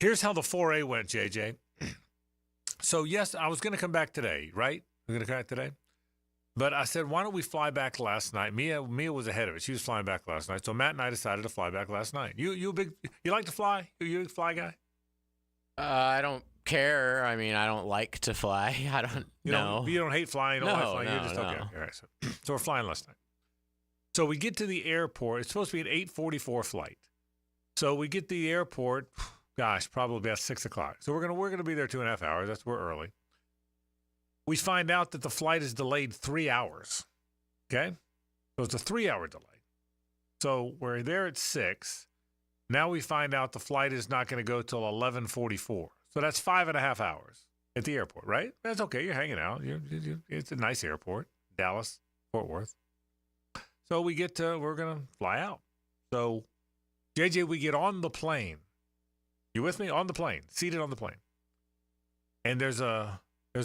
Here's how the 4A went, JJ. So, yes, I was going to come back today, right? We're going to come back today. But I said, why don't we fly back last night? Mia was ahead of it. She was flying back last night. So Matt and I decided to fly back last night. You like to fly? You a fly guy? I don't care. I mean, I don't like to fly. I don't know. You don't hate flying? You don't like flying? No, You're just, okay. All right, so we're flying last night. So we get to the airport. It's supposed to be an 8:44 flight. So we get to the airport, gosh, probably about 6 o'clock. So we're gonna be there 2.5 hours. We're early. We find out that the flight is delayed 3 hours. Okay? So it's a 3-hour delay. So we're there at 6. Now we find out the flight is not going to go till 11:44. So that's 5.5 hours at the airport, right? That's okay. You're hanging out. It's a nice airport, Dallas, Fort Worth. So we're going to fly out. So, JJ, we get on the plane. You with me? On the plane, seated on the plane. And there's a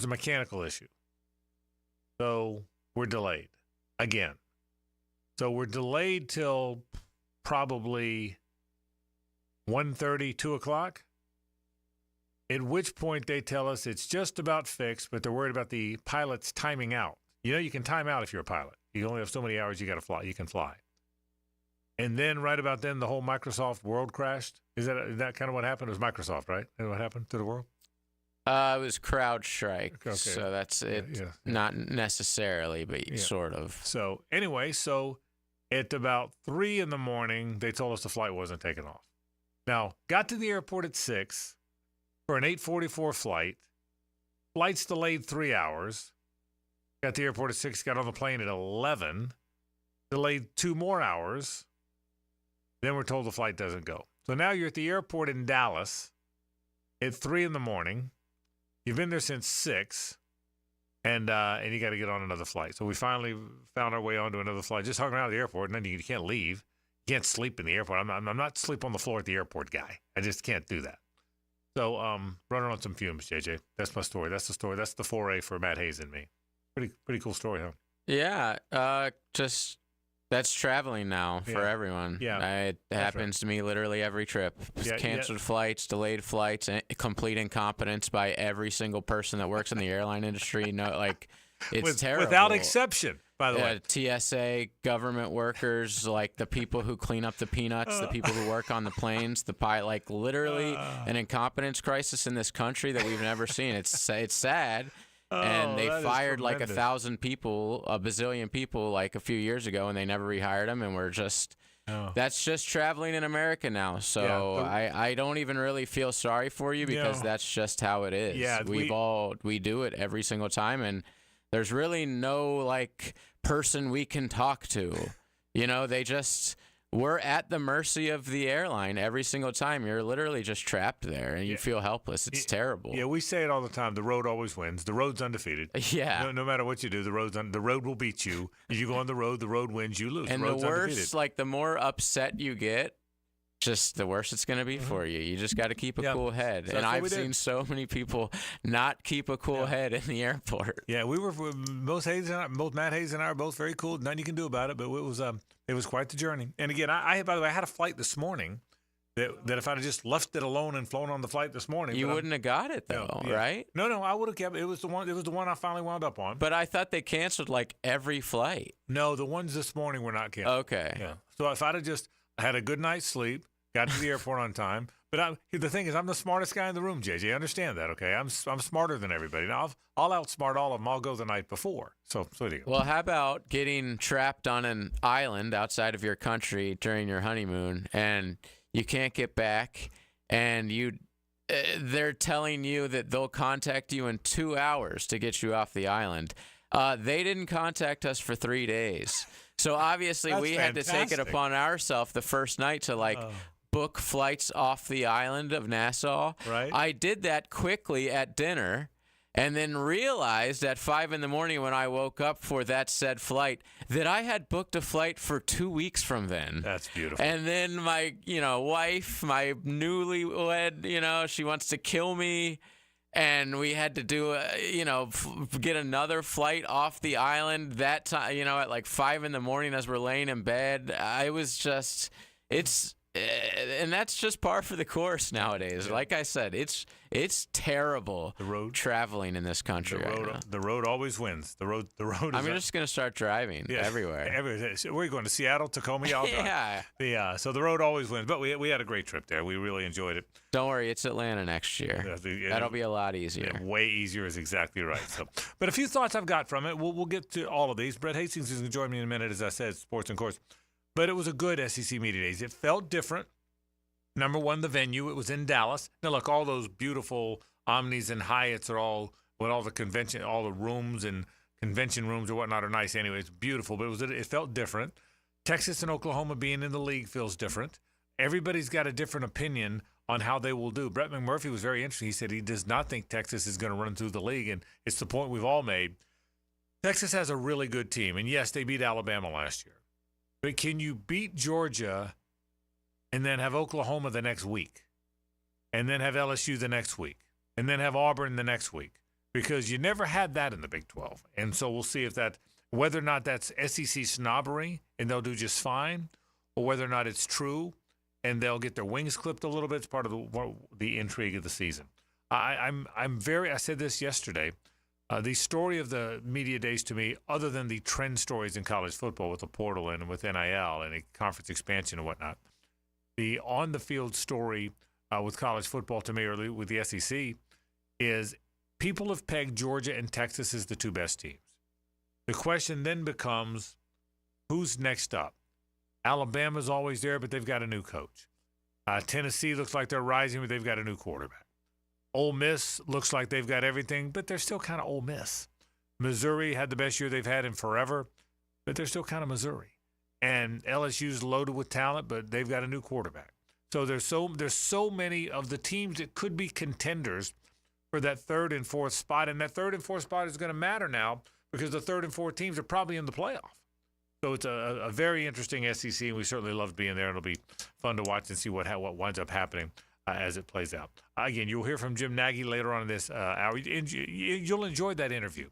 mechanical issue. So we're delayed again. So we're delayed till probably 1:30, 2 o'clock, at which point they tell us it's just about fixed, but they're worried about the pilot's timing out. You know, you can time out if you're a pilot. You only have so many hours you got to fly. You can fly. And then right about then, the whole Microsoft world crashed. Is that kind of what happened? It was Microsoft, right? Is what happened to the world? It was CrowdStrike, okay. So that's it. Yeah. Not necessarily, but sort of. So anyway, at about 3 in the morning, they told us the flight wasn't taking off. Now, got to the airport at 6 for an 8:44 flight. Flight's delayed 3 hours. Got to the airport at 6, got on the plane at 11. Delayed 2 more hours. Then we're told the flight doesn't go. So now you're at the airport in Dallas at 3 in the morning. You've been there since 6, and you got to get on another flight. So we finally found our way onto another flight. Just hung around the airport, and then you can't leave. You can't sleep in the airport. I'm not sleep on the floor at the airport guy. I just can't do that. So running on some fumes, JJ. That's my story. That's the story. That's the 4A for Matt Hays and me. Pretty cool story, huh? Yeah. Just that's traveling now for everyone. Yeah. It happens to me literally every trip. Canceled flights, delayed flights, complete incompetence by every single person that works in the airline industry. It's terrible. Without exception, by the way. TSA, government workers, like the people who clean up the peanuts, the people who work on the planes, the pilot, like literally an incompetence crisis in this country that we've never seen. It's sad. And they fired like 1,000 people, a bazillion people, like a few years ago, and they never rehired them. And we're just, that's just traveling in America now. So I don't even really feel sorry for you because that's just how it is. Yeah, we do it every single time, and there's really no like person we can talk to. You know, we're at the mercy of the airline every single time. You're literally just trapped there, and you feel helpless. It's terrible. Yeah, we say it all the time. The road always wins. The road's undefeated. Yeah. No matter what you do, the road will beat you. If you go on the road wins, you lose. And the worse, undefeated. like the more upset you get, just the worse it's going to be for you. You just got to keep a cool head. So and I've seen so many people not keep a cool head in the airport. Yeah, we were both Matt Hays and I are both very cool. Nothing you can do about it, but it was quite the journey. And again, I by the way, I had a flight this morning that if I'd have just left it alone and flown on the flight this morning, you wouldn't have got it though, right? No, I would have kept it. It was the one I finally wound up on. But I thought they canceled like every flight. No, the ones this morning were not canceled. Okay. Yeah. So if I'd have just had a good night's sleep, got to the airport on time. But the thing is, I'm the smartest guy in the room, JJ. Understand that, okay? I'm smarter than everybody. Now, I'll outsmart all of them. I'll go the night before. So there you go. Well, how about getting trapped on an island outside of your country during your honeymoon, and you can't get back, and they're telling you that they'll contact you in 2 hours to get you off the island. They didn't contact us for 3 days. So obviously we had to take it upon ourselves the first night to book flights off the island of Nassau. Right. I did that quickly at dinner and then realized at 5 in the morning when I woke up for that said flight that I had booked a flight for 2 weeks from then. That's beautiful. And then my, wife, my newlywed, she wants to kill me. And we had to do, get another flight off the island that time, at like 5 in the morning as we're laying in bed. I was just, it's And that's just par for the course nowadays. Yeah. Like I said, it's terrible traveling in this country right now. The road always wins. The road I'm just going to start driving everywhere. Where are you going, to Seattle, Tacoma? Yeah. So the road always wins. But we had a great trip there. We really enjoyed it. Don't worry, it's Atlanta next year. That'll be a lot easier. Yeah, way easier is exactly right. So, but a few thoughts I've got from it. We'll get to all of these. Brett Hastings is going to join me in a minute, as I said, Sports and Course. But it was a good SEC Media Days. It felt different. Number one, the venue. It was in Dallas. Now, look, all those beautiful Omnis and Hyatts are all the convention, all the rooms and convention rooms or whatnot are nice anyway. It's beautiful, but it felt different. Texas and Oklahoma being in the league feels different. Everybody's got a different opinion on how they will do. Brett McMurphy was very interesting. He said he does not think Texas is going to run through the league, and it's the point we've all made. Texas has a really good team, and yes, they beat Alabama last year. But can you beat Georgia and then have Oklahoma the next week, and then have LSU the next week, and then have Auburn the next week? Because you never had that in the Big 12. And so we'll see whether or not that's SEC snobbery and they'll do just fine, or whether or not it's true and they'll get their wings clipped a little bit. It's part of the intrigue of the season. I said this yesterday. The story of the media days to me, other than the trend stories in college football with the portal and with NIL and a conference expansion and whatnot, the on-the-field story with college football to me, or with the SEC, is people have pegged Georgia and Texas as the two best teams. The question then becomes, who's next up? Alabama's always there, but they've got a new coach. Tennessee looks like they're rising, but they've got a new quarterback. Ole Miss looks like they've got everything, but they're still kind of Ole Miss. Missouri had the best year they've had in forever, but they're still kind of Missouri. And LSU's loaded with talent, but they've got a new quarterback. So there's so many of the teams that could be contenders for that third and fourth spot, and that third and fourth spot is going to matter now because the third and fourth teams are probably in the playoff. So it's a very interesting SEC, and we certainly love being there. It'll be fun to watch and see what winds up happening as it plays out. Again, you'll hear from Jim Nagy later on in this hour. You'll enjoy that interview.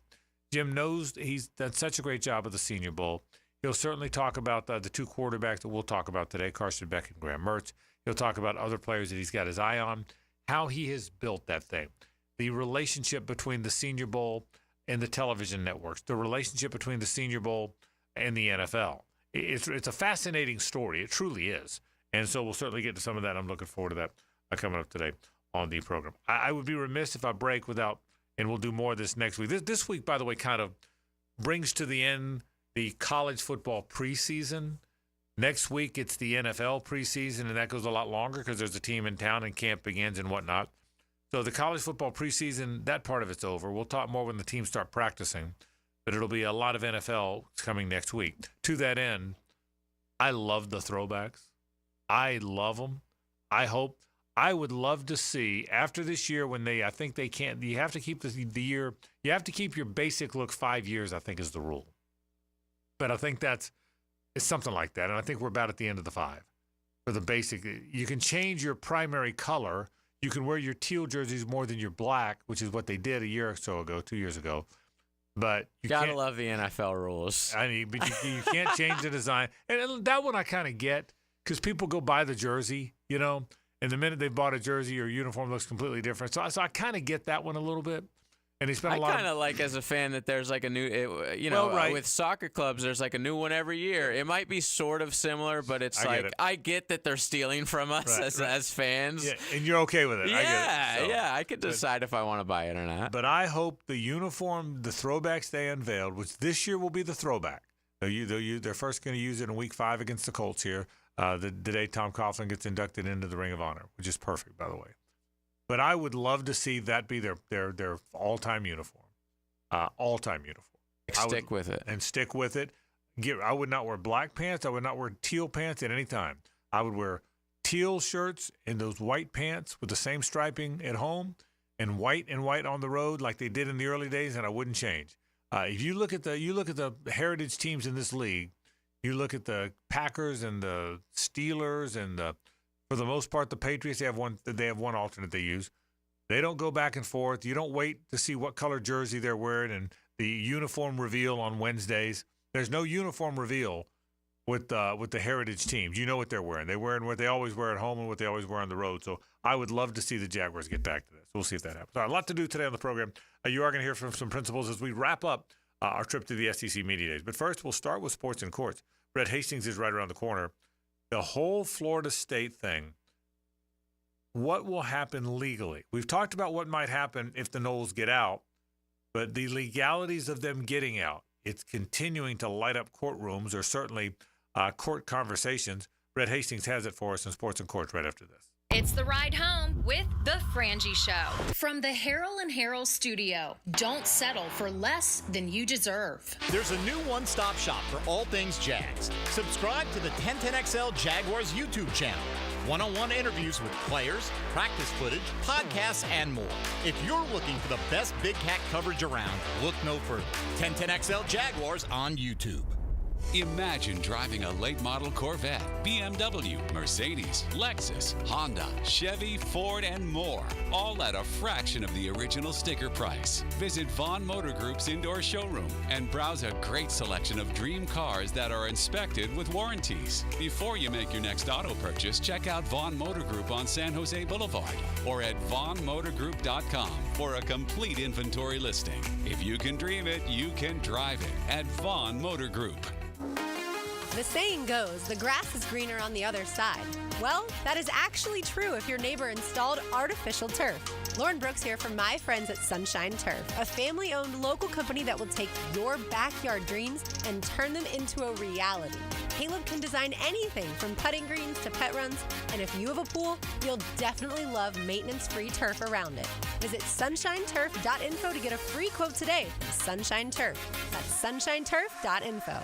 Jim knows he's done such a great job of the Senior Bowl. He'll certainly talk about the two quarterbacks that we'll talk about today, Carson Beck and Graham Mertz. He'll talk about other players that he's got his eye on, how he has built that thing, the relationship between the Senior Bowl and the television networks, the relationship between the Senior Bowl and the NFL. It's a fascinating story. It truly is. And so we'll certainly get to some of that. I'm looking forward to that coming up today on the program. I would be remiss if I break without, and we'll do more of this next week. This week, by the way, kind of brings to the end the college football preseason. Next week, it's the NFL preseason, and that goes a lot longer because there's a team in town and camp begins and whatnot. So the college football preseason, that part of it's over. We'll talk more when the teams start practicing, but it'll be a lot of NFL coming next week. To that end, I love the throwbacks. I love them. I would love to see after this year when I think they can't, you have to keep the year, you have to keep your basic look 5 years, I think is the rule. But I think it's something like that. And I think we're about at the end of the 5 for the basic. You can change your primary color. You can wear your teal jerseys more than your black, which is what they did a year or so ago, 2 years ago. But you gotta love the NFL rules. But you can't change the design. And that one I kind of get because people go buy the jersey, and the minute they bought a jersey or uniform looks completely different. So I kind of get that one a little bit. And they spent a lot. I kind of like as a fan that there's like a new, right. With soccer clubs, there's like a new one every year. It might be sort of similar, but I get that they're stealing from us as fans. Yeah, and you're okay with it. Yeah, I get it. So, I could decide if I want to buy it or not. But I hope the uniform, the throwbacks they unveiled, which this year will be the throwback. They're first going to use it in Week 5 against the Colts here. The day Tom Coughlin gets inducted into the Ring of Honor, which is perfect, by the way. But I would love to see that be their all-time uniform. All-time uniform. Stick with it. And stick with it. I would not wear black pants. I would not wear teal pants at any time. I would wear teal shirts and those white pants with the same striping at home and white on the road like they did in the early days, and I wouldn't change. If you look at the heritage teams in this league, you look at the Packers and the Steelers and for the most part, the Patriots, they have one alternate they use. They don't go back and forth. You don't wait to see what color jersey they're wearing and the uniform reveal on Wednesdays. There's no uniform reveal with the heritage teams. You know what they're wearing. They're wearing what they always wear at home and what they always wear on the road. So I would love to see the Jaguars get back to this. We'll see if that happens. All right, a lot to do today on the program. You are going to hear from some principals as we wrap up our trip to the SEC Media Days. But first, we'll start with sports and courts. Brett Hastings is right around the corner. The whole Florida State thing, what will happen legally? We've talked about what might happen if the Noles get out, but the legalities of them getting out, it's continuing to light up courtrooms, or certainly court conversations. Brett Hastings has it for us in Sports and Courts right after this. It's the ride home with the Frangie Show. From the Harrell and Harrell studio, don't settle for less than you deserve. There's a new one-stop shop for all things Jags. Subscribe to the 1010XL Jaguars YouTube channel. One-on-one interviews with players, practice footage, podcasts, and more. If you're looking for the best Big Cat coverage around, look no further. 1010XL Jaguars on YouTube. Imagine driving a late model Corvette, BMW, Mercedes, Lexus, Honda, Chevy, Ford, and more, all at a fraction of the original sticker price. Visit Vaughn Motor Group's indoor showroom and browse a great selection of dream cars that are inspected with warranties. Before you make your next auto purchase, check out Vaughn Motor Group on San Jose Boulevard or at vaughnmotorgroup.com for a complete inventory listing. If you can dream it, you can drive it at Vaughn Motor Group. The saying goes, the grass is greener on the other side. Well, that is actually true if your neighbor installed artificial turf. Lauren Brooks here from my friends at Sunshine Turf, a family-owned local company that will take your backyard dreams and turn them into a reality. Caleb can design anything from putting greens to pet runs, and if you have a pool, you'll definitely love maintenance-free turf around it. Visit sunshineturf.info to get a free quote today. Sunshine Turf. That's sunshineturf.info.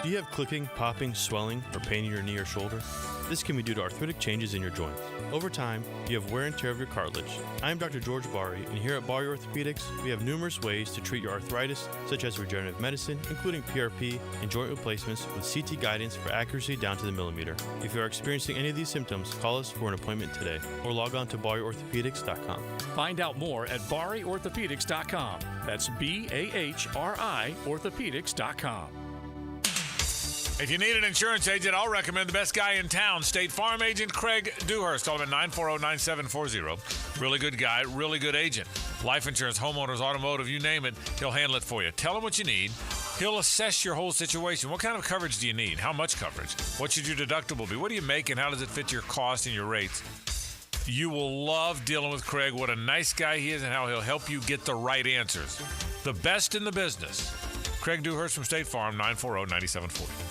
Do you have clicking, popping, swelling, or pain in your knee or shoulder? This can be due to arthritic changes in your joints. Over time, you have wear and tear of your cartilage. I am Dr. George Bari, and here at Bari Orthopedics, we have numerous ways to treat your arthritis, such as regenerative medicine, including PRP and joint replacements with CT guidance for accuracy down to the millimeter. If you are experiencing any of these symptoms, call us for an appointment today, or log on to BariOrthopedics.com. Find out more at BariOrthopedics.com. That's BAHRI Orthopedics.com. If you need an insurance agent, I'll recommend the best guy in town, State Farm agent Craig Dewhurst. Call him at 940-9740. Really good guy, really good agent. Life insurance, homeowners, automotive, you name it, he'll handle it for you. Tell him what you need. He'll assess your whole situation. What kind of coverage do you need? How much coverage? What should your deductible be? What do you make, and how does it fit your cost and your rates? You will love dealing with Craig. What a nice guy he is, and how he'll help you get the right answers. The best in the business. Craig Dewhurst from State Farm, 940-9740.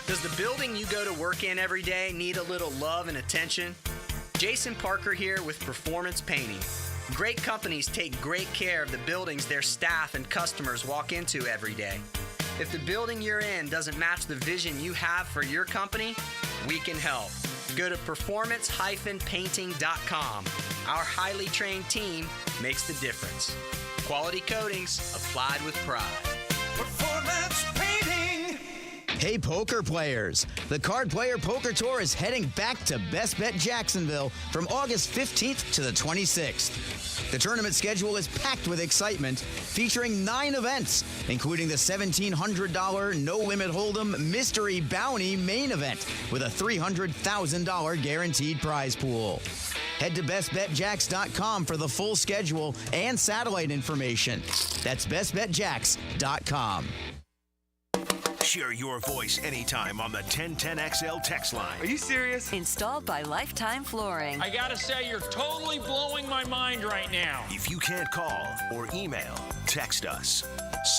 Does the building you go to work in every day need a little love and attention? Jason Parker here with Performance Painting. Great companies take great care of the buildings their staff and customers walk into every day. If the building you're in doesn't match the vision you have for your company, we can help. Go to performance-painting.com. Our highly trained team makes the difference. Quality coatings applied with pride. Performance Painting. Hey, poker players. The Card Player Poker Tour is heading back to Best Bet Jacksonville from August 15th to the 26th. The tournament schedule is packed with excitement, featuring 9 events, including the $1,700 no-limit hold'em mystery bounty main event with a $300,000 guaranteed prize pool. Head to bestbetjacks.com for the full schedule and satellite information. That's bestbetjacks.com. Share your voice anytime on the 1010XL text line. Are you serious? Installed by Lifetime Flooring. I gotta say, you're totally blowing my mind right now. If you can't call or email, text us.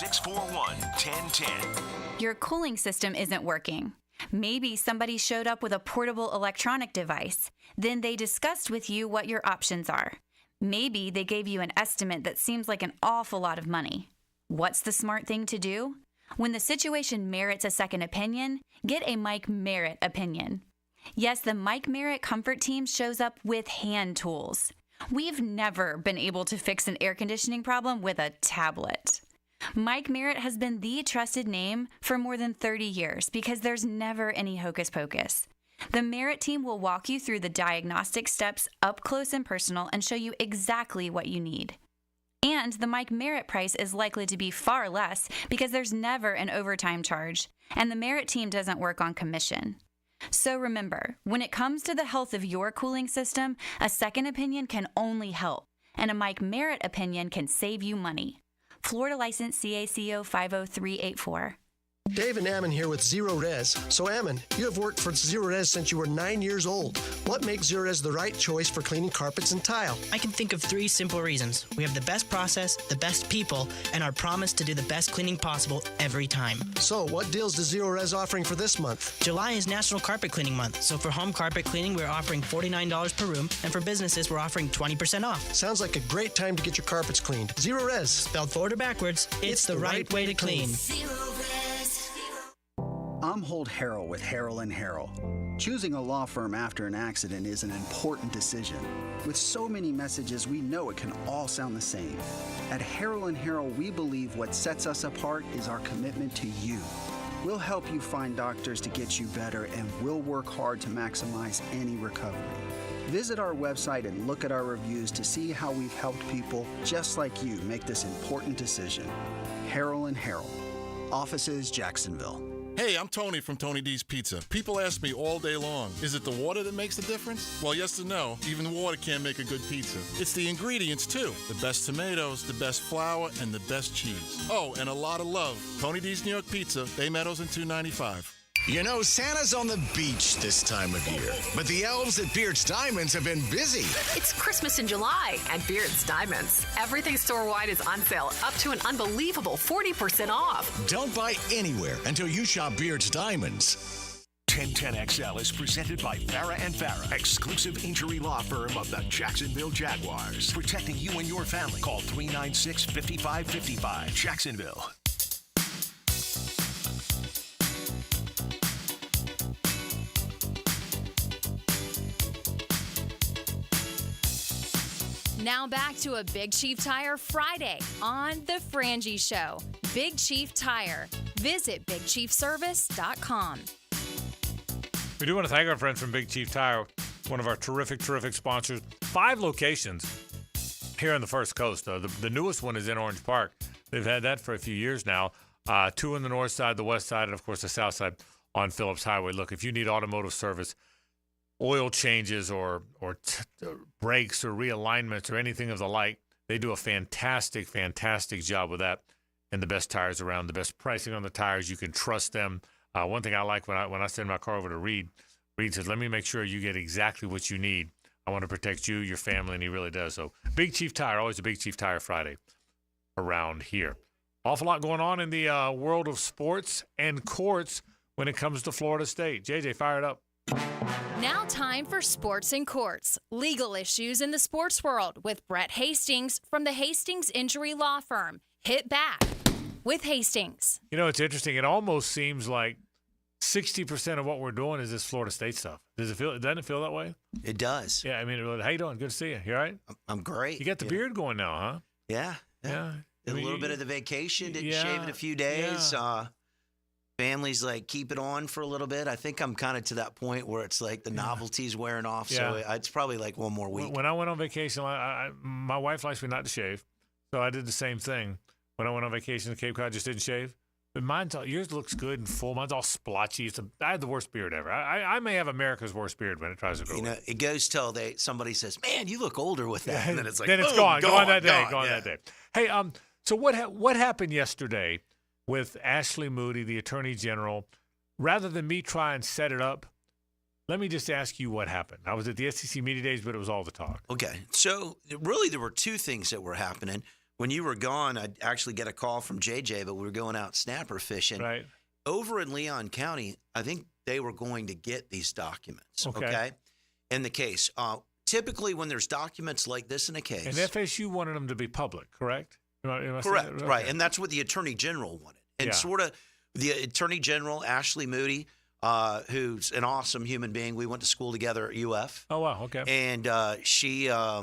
641-1010. Your cooling system isn't working. Maybe somebody showed up with a portable electronic device. Then they discussed with you what your options are. Maybe they gave you an estimate that seems like an awful lot of money. What's the smart thing to do? When the situation merits a second opinion, get a Mike Merritt opinion. Yes, the Mike Merritt Comfort Team shows up with hand tools. We've never been able to fix an air conditioning problem with a tablet. Mike Merritt has been the trusted name for more than 30 years because there's never any hocus pocus. The Merritt team will walk you through the diagnostic steps up close and personal and show you exactly what you need. And the Mike Merritt price is likely to be far less because there's never an overtime charge. and the Merit team doesn't work on commission. So remember, when it comes to the health of your cooling system, a second opinion can only help, and a Mike Merit opinion can save you money. Florida license CACO 50384. Dave and Ammon here with Zero Res. So Ammon, you have worked for Zero Res since you were 9 years old. What makes Zero Res the right choice for cleaning carpets and tile? I can think of 3 simple reasons. We have the best process, the best people, and our promise to do the best cleaning possible every time. So what deals does Zero Res offering for this month? July is National Carpet Cleaning Month, so for home carpet cleaning, we're offering $49 per room, and for businesses, we're offering 20% off. Sounds like a great time to get your carpets cleaned. Zero Res. Spelled forward or backwards, it's the right way to clean. I'm Holt Harrell with Harrell & Harrell. Choosing a law firm after an accident is an important decision. With so many messages, we know it can all sound the same. At Harrell & Harrell, we believe what sets us apart is our commitment to you. We'll help you find doctors to get you better, and we'll work hard to maximize any recovery. Visit our website and look at our reviews to see how we've helped people just like you make this important decision. Harrell & Harrell. Offices, Jacksonville. Hey, I'm Tony from Tony D's Pizza. People ask me all day long, is it the water that makes the difference? Well, yes and no. Even water can't make a good pizza. It's the ingredients, too. The best tomatoes, the best flour, and the best cheese. Oh, and a lot of love. Tony D's New York Pizza, Bay Meadows and 295. You know, Santa's on the beach this time of year, but the elves at Beard's Diamonds have been busy. It's Christmas in July at Beard's Diamonds. Everything store-wide is on sale, up to an unbelievable 40% off. Don't buy anywhere until you shop Beard's Diamonds. 1010XL is presented by Farah & Farah, exclusive injury law firm of the Jacksonville Jaguars. Protecting you and your family. Call 396-5555. Jacksonville. Now back to a Big Chief Tire Friday on The Frangie Show. Big Chief Tire. Visit BigChiefService.com. We do want to thank our friends from Big Chief Tire, one of our terrific sponsors. 5 locations here on the First Coast. The newest one is in Orange Park. They've had that for a few years now. 2 on the north side, the west side, and, of course, the south side on Phillips Highway. Look, if you need automotive service, oil changes or brakes or realignments or anything of the like, they do a fantastic job with that. And the best tires around, the best pricing on the tires. You can trust them. One thing I like when I send my car over to Reed says, let me make sure you get exactly what you need. I want to protect you, your family, and he really does. So Big Chief Tire, always a Big Chief Tire Friday around here. Awful lot going on in the world of sports and courts when it comes to Florida State. JJ, fire it up. Now time for Sports and Courts, legal issues in the sports world with Brett Hastings from the Hastings Injury Law Firm. Hit back with Hastings. You know, it's interesting. It almost seems like 60% of what we're doing is this Florida State stuff. Doesn't it feel that way? It does. Yeah, I mean, how you doing? Good to see you. You all right? I'm great. You got the beard going now, huh? Yeah. Yeah. A little bit of the vacation. Didn't shave in a few days. Yeah. Family's like, keep it on for a little bit. I think I'm kind of to that point where it's like the novelty's wearing off. So it's probably like one more week. When I went on vacation, my wife likes me not to shave. So I did the same thing. When I went on vacation to Cape Cod, just didn't shave. But yours looks good and full. Mine's all splotchy. I had the worst beard ever. I may have America's worst beard when it tries to grow. You know, it goes till somebody says, "Man, you look older with that," and then it's like, then it's gone that day. Hey, so what happened yesterday with Ashley Moody, the Attorney General? Rather than me try and set it up, let me just ask you what happened. I was at the SEC Media Days, but it was all the talk. Okay, so really there were 2 things that were happening. When you were gone, I'd actually get a call from JJ, but we were going out snapper fishing. Right. Over in Leon County, I think they were going to get these documents, okay? In the case. Typically, when there's documents like this in a case. And FSU wanted them to be public, correct? Correct, okay. Right. And that's what the Attorney General wanted. And sort of the Attorney General, Ashley Moody, who's an awesome human being. We went to school together at UF. Oh, wow, okay. And she